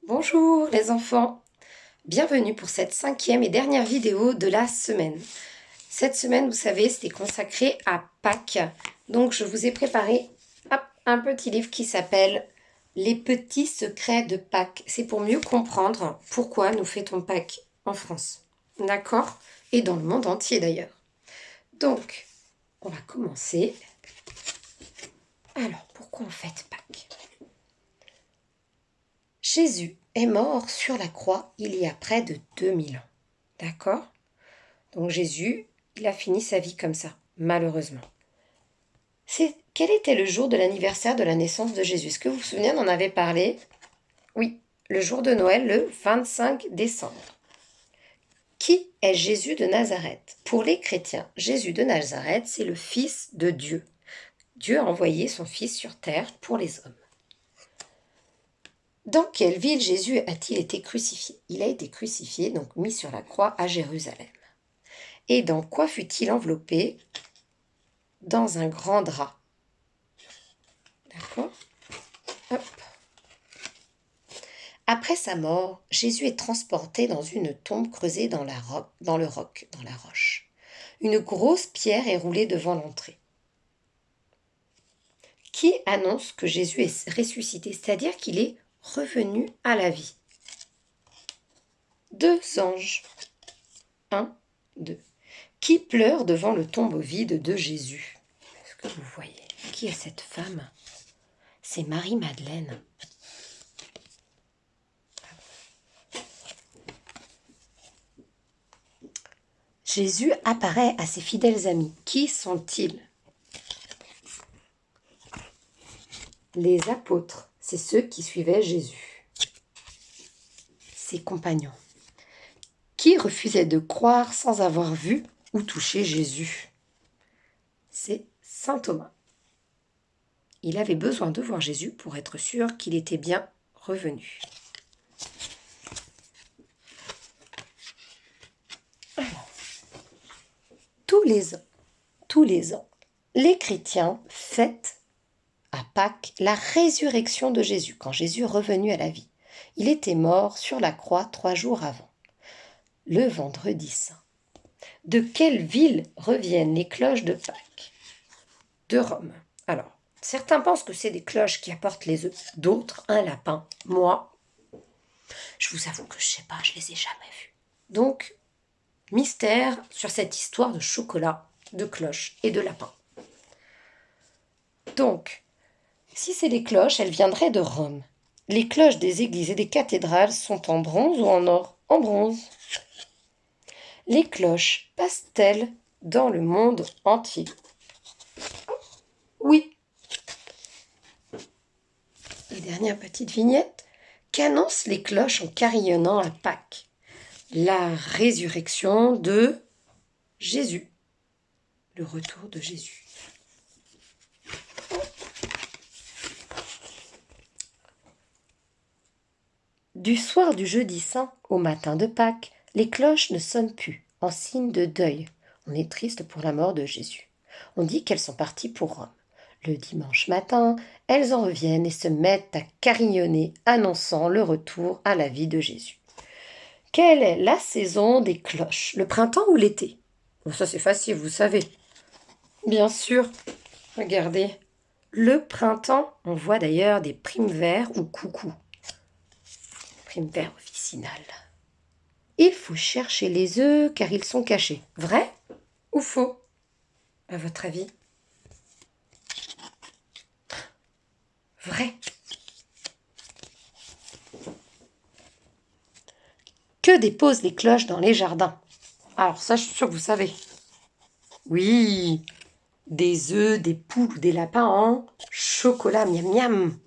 Bonjour les enfants, bienvenue pour cette 5e et dernière vidéo de la semaine. Cette semaine, vous savez, c'était consacré à Pâques. Donc je vous ai préparé un petit livre qui s'appelle Les petits secrets de Pâques. C'est pour mieux comprendre pourquoi nous fêtons Pâques en France. D'accord? Et dans le monde entier d'ailleurs. Donc, on va commencer. Alors, pourquoi on fête Pâques? Jésus est mort sur la croix il y a près de 2000 ans. D'accord? Donc Jésus, il a fini sa vie comme ça, malheureusement. Quel était le jour de l'anniversaire de la naissance de Jésus? Est-ce que vous vous souvenez, on en avait parlé? Oui, le jour de Noël, le 25 décembre. Qui est Jésus de Nazareth? Pour les chrétiens, Jésus de Nazareth, c'est le Fils de Dieu. Dieu a envoyé son Fils sur terre pour les hommes. Dans quelle ville Jésus a-t-il été crucifié? Il a été crucifié, donc mis sur la croix à Jérusalem. Et dans quoi fut-il enveloppé? Dans un grand drap. D'accord? Hop. Après sa mort, Jésus est transporté dans une tombe creusée dans le roc, dans la roche. Une grosse pierre est roulée devant l'entrée. Qui annonce que Jésus est ressuscité, c'est-à-dire qu'il est revenu à la vie? 2 anges. 1, 2. Qui pleure devant le tombeau vide de Jésus? Est-ce que vous voyez? Qui est cette femme? C'est Marie-Madeleine. Jésus apparaît à ses fidèles amis. Qui sont-ils? Les apôtres, c'est ceux qui suivaient Jésus. Ses compagnons. Qui refusait de croire sans avoir vu ou touché Jésus? C'est saint Thomas. Il avait besoin de voir Jésus pour être sûr qu'il était bien revenu. Alors, tous les ans, les chrétiens fêtent à Pâques la résurrection de Jésus, quand Jésus est revenu à la vie. Il était mort sur la croix 3 jours avant, le vendredi saint. De quelle ville reviennent les cloches de Pâques? De Rome. Alors, certains pensent que c'est des cloches qui apportent les œufs, d'autres un lapin. Moi, je vous avoue que je sais pas, je les ai jamais vus. Donc, mystère sur cette histoire de chocolat, de cloches et de lapin. Donc, si c'est les cloches, elles viendraient de Rome. Les cloches des églises et des cathédrales sont en bronze ou en or? En bronze. Les cloches passent-elles dans le monde entier? Oui. Et dernière petite vignette. Qu'annoncent les cloches en carillonnant à Pâques? La résurrection de Jésus. Le retour de Jésus. Du soir du jeudi saint au matin de Pâques, les cloches ne sonnent plus, en signe de deuil. On est triste pour la mort de Jésus. On dit qu'elles sont parties pour Rome. Le dimanche matin, elles en reviennent et se mettent à carillonner, annonçant le retour à la vie de Jésus. Quelle est la saison des cloches? Le printemps ou l'été? Bon, ça c'est facile, vous savez. Bien sûr, regardez. Le printemps, on voit d'ailleurs des primes-vers ou coucou. Primes-vers officinales. Il faut chercher les œufs car ils sont cachés. Vrai ou faux, à votre avis? Vrai. Que déposent les cloches dans les jardins? Alors ça, je suis sûre que vous savez. Oui, des œufs, des poules ou des lapins en chocolat, miam miam.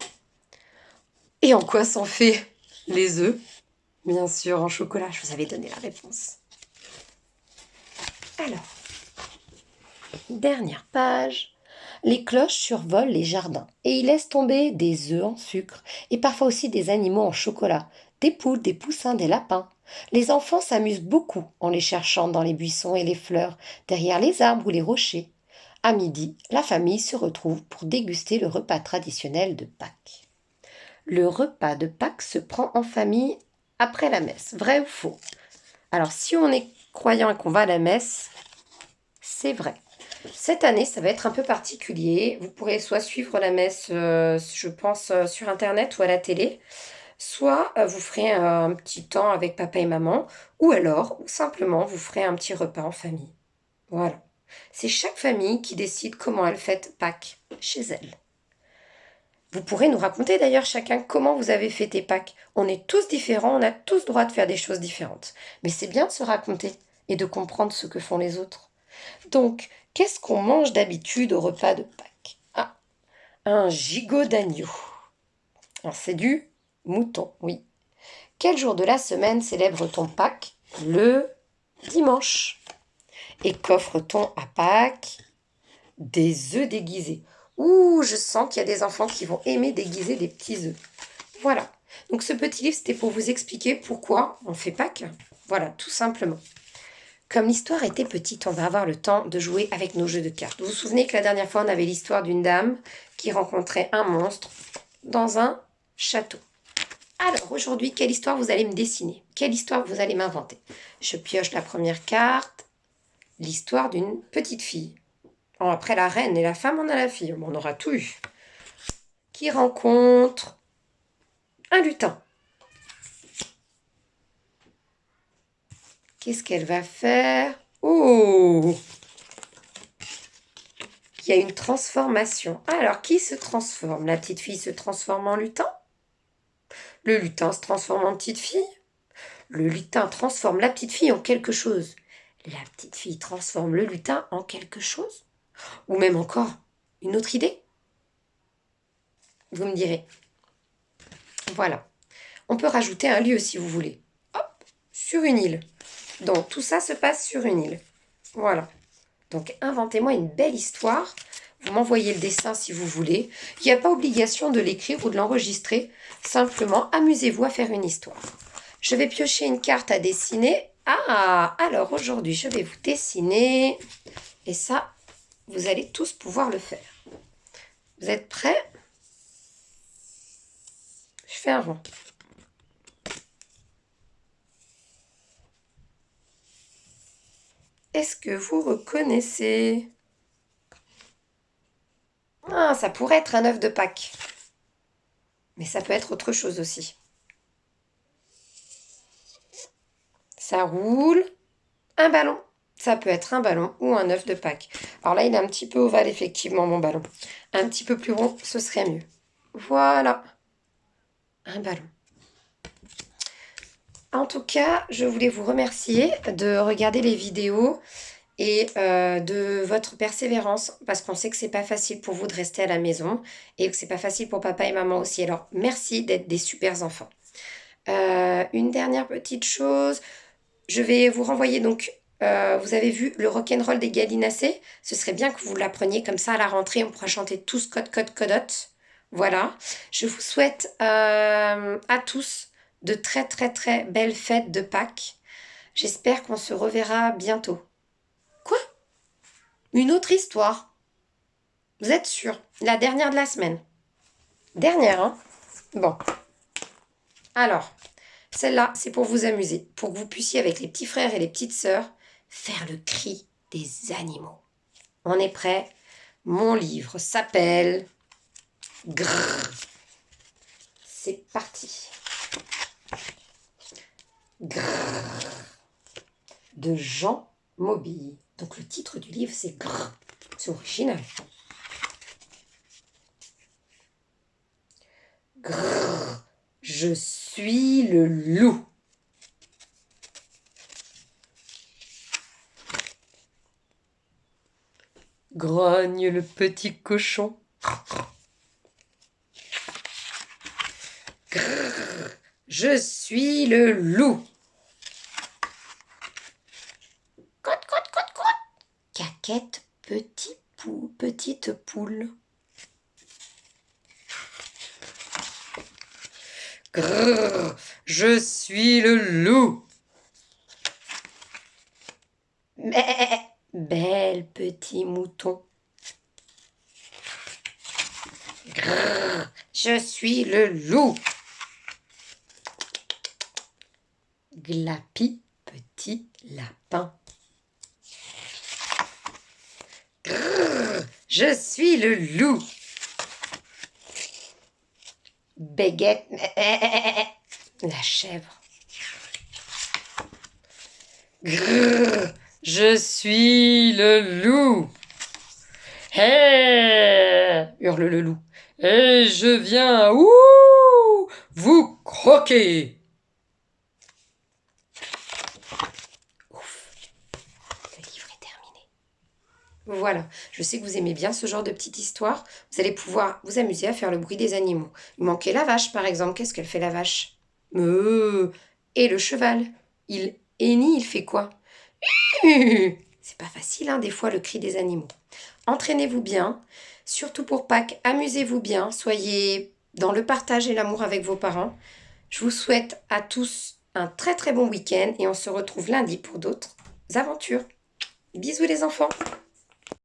Et en quoi sont faits les œufs? Bien sûr, en chocolat, je vous avais donné la réponse. Alors, dernière page. Les cloches survolent les jardins et y laissent tomber des œufs en sucre et parfois aussi des animaux en chocolat, des poules, des poussins, des lapins. Les enfants s'amusent beaucoup en les cherchant dans les buissons et les fleurs, derrière les arbres ou les rochers. À midi, la famille se retrouve pour déguster le repas traditionnel de Pâques. Le repas de Pâques se prend en famille après la messe. Vrai ou faux? Alors, si on est croyant et qu'on va à la messe, c'est vrai. Cette année, ça va être un peu particulier. Vous pourrez soit suivre la messe, je pense, sur Internet ou à la télé, soit vous ferez un petit temps avec papa et maman, ou alors, ou simplement, vous ferez un petit repas en famille. Voilà. C'est chaque famille qui décide comment elle fête Pâques chez elle. Vous pourrez nous raconter d'ailleurs chacun comment vous avez fêté Pâques. On est tous différents, on a tous droit de faire des choses différentes. Mais c'est bien de se raconter et de comprendre ce que font les autres. Donc, qu'est-ce qu'on mange d'habitude au repas de Pâques? Ah, un gigot d'agneau. Alors, c'est du mouton, oui. Quel jour de la semaine célèbre-t-on Pâques? Le dimanche. Et qu'offre-t-on à Pâques? Des œufs déguisés. Ouh, je sens qu'il y a des enfants qui vont aimer déguiser des petits œufs. Voilà. Donc ce petit livre, c'était pour vous expliquer pourquoi on fait Pâques. Voilà, tout simplement. Comme l'histoire était petite, on va avoir le temps de jouer avec nos jeux de cartes. Vous vous souvenez que la dernière fois, on avait l'histoire d'une dame qui rencontrait un monstre dans un château. Alors, aujourd'hui, quelle histoire vous allez me dessiner? Quelle histoire vous allez m'inventer? Je pioche la première carte. L'histoire d'une petite fille. Bon, après la reine et la femme, on a la fille. Bon, on aura tout eu. Qui rencontre un lutin. Qu'est-ce qu'elle va faire? Oh! Il y a une transformation. Alors, qui se transforme? La petite fille se transforme en lutin? Le lutin se transforme en petite fille? Le lutin transforme la petite fille en quelque chose. La petite fille transforme le lutin en quelque chose? Ou même encore, une autre idée? Vous me direz. Voilà. On peut rajouter un lieu si vous voulez. Hop, sur une île. Donc, tout ça se passe sur une île. Voilà. Donc, inventez-moi une belle histoire. Vous m'envoyez le dessin si vous voulez. Il n'y a pas obligation de l'écrire ou de l'enregistrer. Simplement, amusez-vous à faire une histoire. Je vais piocher une carte à dessiner. Ah, alors aujourd'hui, je vais vous dessiner. Et ça, vous allez tous pouvoir le faire. Vous êtes prêts? Je fais un rond. Est-ce que vous reconnaissez? Ah, ça pourrait être un œuf de Pâques. Mais ça peut être autre chose aussi. Ça roule. Un ballon. Ça peut être un ballon ou un œuf de Pâques. Alors là, il est un petit peu ovale, effectivement, mon ballon. Un petit peu plus rond, ce serait mieux. Voilà. Un ballon. En tout cas, je voulais vous remercier de regarder les vidéos et de votre persévérance, parce qu'on sait que c'est pas facile pour vous de rester à la maison et que c'est pas facile pour papa et maman aussi. Alors, merci d'être des super enfants. Une dernière petite chose, je vais vous renvoyer donc, vous avez vu le rock'n'roll des gallinacés? Ce serait bien que vous l'appreniez comme ça à la rentrée, on pourra chanter tous code code codotte. Voilà. Je vous souhaite à tous de très très très belles fêtes de Pâques. J'espère qu'on se reverra bientôt. Quoi? Une autre histoire? Vous êtes sûr? La dernière de la semaine. Dernière, hein? Bon. Alors, celle-là, c'est pour vous amuser, pour que vous puissiez, avec les petits frères et les petites sœurs, faire le cri des animaux. On est prêt? Mon livre s'appelle Grrr. C'est parti. Grrr de Jean Mobille. Donc le titre du livre, c'est Grrr. C'est original. Grrr, je suis le loup. Grogne le petit cochon. Grrr, je suis le loup. Cote, cote, cote, cote. Caquette, petite poule. Grrr, je suis le loup. Mais, belle petit mouton. Grrr, je suis le loup. Glapi, petit lapin. Grrr, je suis le loup. Béguette, la chèvre. Grrr, je suis le loup. Hé, hurle le loup. Et je viens, vous croquer. Ouf, le livre est terminé. Voilà, je sais que vous aimez bien ce genre de petite histoire. Vous allez pouvoir vous amuser à faire le bruit des animaux. Il manquait la vache, par exemple. Qu'est-ce qu'elle fait, la vache? Et le cheval? Il hennit, il fait quoi? C'est pas facile, hein, des fois, le cri des animaux. Entraînez-vous bien, surtout pour Pâques, amusez-vous bien, soyez dans le partage et l'amour avec vos parents. Je vous souhaite à tous un très très bon week-end et on se retrouve lundi pour d'autres aventures. Bisous les enfants!